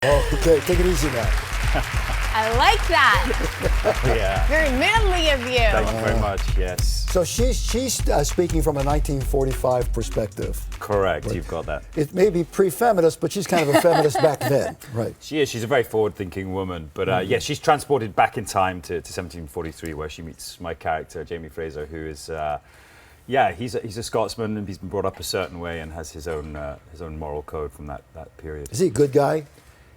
Oh, okay, take it easy now. I like that. Yeah. Very manly of you. Thank you very much. Yes. So she's speaking from a 1945 perspective. Correct. Right. You've got that. It may be pre-feminist, but she's kind of a feminist back then, right? She is. She's a very forward-thinking woman. But yeah, she's transported back in time to 1743, where she meets my character, Jamie Fraser, who is, yeah, he's a Scotsman, and he's been brought up a certain way and has his own moral code from that period. Is he a good guy?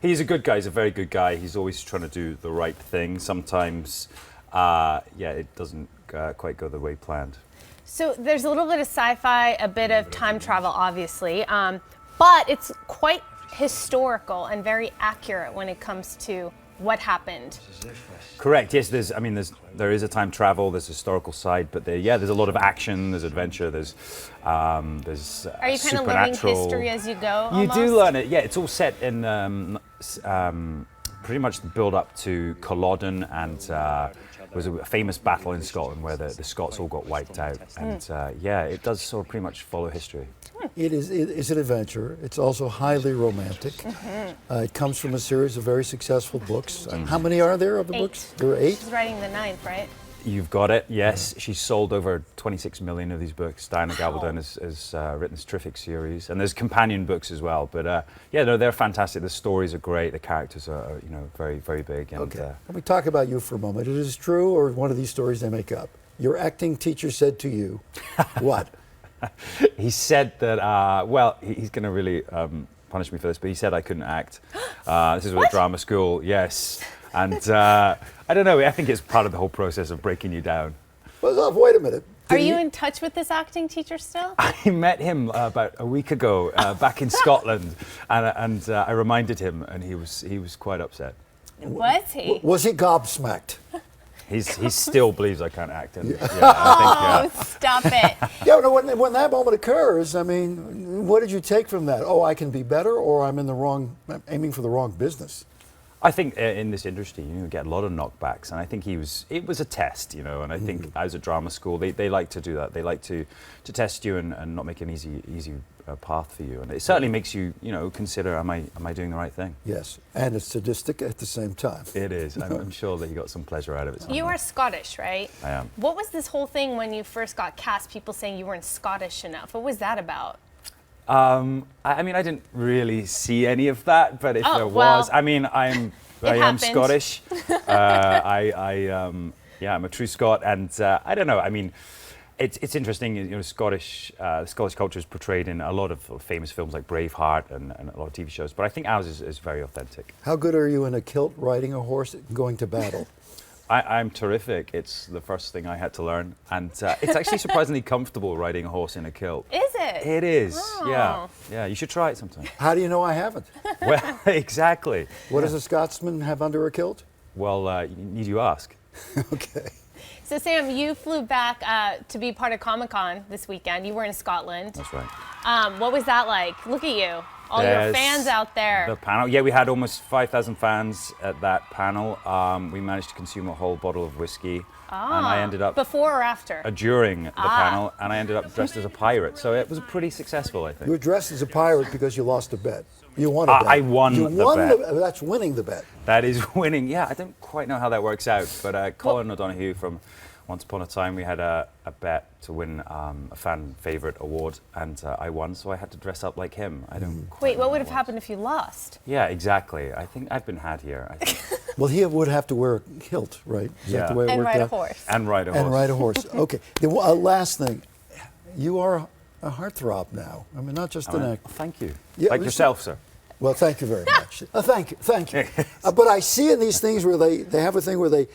He's a good guy. He's a very good guy. He's always trying to do the right thing. Sometimes, yeah, it doesn't quite go the way planned. So there's a little bit of sci-fi, a bit of time travel, obviously, but it's quite historical and very accurate when it comes to what happened. Correct. Yes, there is a time travel. There's a historical side, but there's a lot of action. There's adventure. There's Are you kind of learning supernatural. history as you go? You Almost? do learn it. Yeah, it's all set in pretty much the build up to Culloden, and was a famous battle in Scotland where the Scots all got wiped out. And yeah, it does sort of pretty much follow history. It's an adventure. It's also highly romantic. It comes from a series of very successful books. How many are there of the 8. books? There are 8? She's writing the 9th, right? You've got it, yes. She's sold over 26 million of these books. Diana Gabaldon has written this terrific series. And there's companion books as well. But yeah, no, they're fantastic. The stories are great. The characters are very, very big. And, Okay. Let me talk about you for a moment. It is true, or one of these stories they make up? Your acting teacher said to you, what? He said that, well, he's going to really punish me for this, but he said I couldn't act. This is at drama school, yes. And I don't know, I think it's part of the whole process of breaking you down. Well, wait a minute. Are you in touch with this acting teacher still? I met him about a week ago back in Scotland, and I reminded him, and he was quite upset. Was he? Was he gobsmacked? He still believes I can't act. And, yeah, Oh, stop it. Yeah, no, when that moment occurs, I mean, what did you take from that? Oh, I can be better, or I'm aiming for the wrong business. I think in this industry, you get a lot of knockbacks, and I think it was a test, and I think as a drama school, they like to do that. They like to test you and not make an easy path for you, and it certainly makes you, consider, am I doing the right thing? Yes, and it's sadistic at the same time. It is. I'm sure that you got some pleasure out of it. You are Scottish, right? I am. What was this whole thing when you first got cast, people saying you weren't Scottish enough? What was that about? I mean, I didn't really see any of that, but if there well, was, I mean, I am happened. Scottish. I'm a true Scot, and I don't know. I mean, it's interesting. Scottish culture is portrayed in a lot of famous films like Braveheart and a lot of TV shows, but I think ours is very authentic. How good are you in a kilt, riding a horse, and going to battle? I'm terrific. It's the first thing I had to learn, and it's actually surprisingly comfortable riding a horse in a kilt. Is it? It is. Oh. Yeah. You should try it sometime. How do you know I haven't? Well, exactly. What does a Scotsman have under a kilt? Well, need you ask? Okay. So Sam, you flew back to be part of Comic-Con this weekend. You were in Scotland. That's right. What was that like? Look at you. All your fans out there. The panel. Yeah, we had almost 5,000 fans at that panel. We managed to consume a whole bottle of whiskey. And I ended up... Before or after? During the panel, and I ended up dressed as a pirate. So it was pretty successful, I think. You were dressed as a pirate because you lost a bet. You won a bet. I won the bet. That's winning the bet. That is winning. Yeah, I don't quite know how that works out, but Colin O'Donoghue from Once Upon a Time, we had a bet to win a fan favourite award, and I won, so I had to dress up like him. I don't. Wait, what would have happened if you lost? Yeah, exactly. I think I've been had here. I think. Well, he would have to wear a kilt, right? Is that the way it and worked ride out? a horse. And ride a horse. And ride a horse. Okay. The last thing, you are a heartthrob now. I mean, not just an actor. Thank you. Yeah, like yourself, sir. Well, thank you very much. Thank you. But I see in these things where they have a thing where they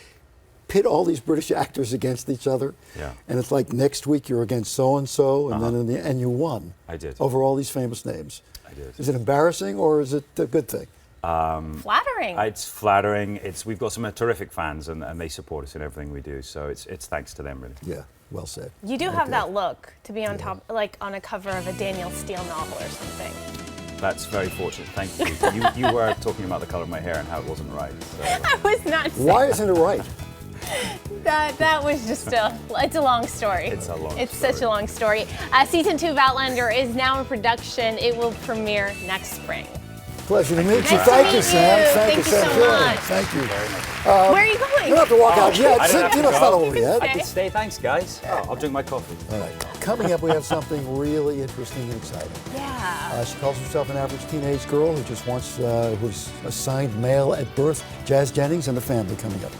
pit all these British actors against each other. Yeah. And it's like next week you're against so-and-so, and then in the end you won. I did. Over all these famous names. I did. Is it embarrassing or is it a good thing? Flattering. It's flattering. We've got some terrific fans, and they support us in everything we do. So it's thanks to them, really. Yeah, well said. You do have that look to be on top, like on a cover of a Daniel Steele novel or something. That's very fortunate. Thank you. You were talking about the colour of my hair and how it wasn't right. So. I was not saying Why isn't it right? that was just it's a long story. It's a long story. It's such a long story. Season 2 of Outlander is now in production. It will premiere next spring. Pleasure to meet you. Nice to Thank you, meet Sam. you. Thank you, Thank you Sam. so Good. much. Thank you. Where are you going? You don't have to walk out yet. I don't have to It's not go. over yet. I can stay. Thanks, guys. I'll drink my coffee. All right. Coming up, we have something really interesting and exciting. Yeah. She calls herself an average teenage girl who just wants, who's assigned male at birth. Jazz Jennings and the family coming up.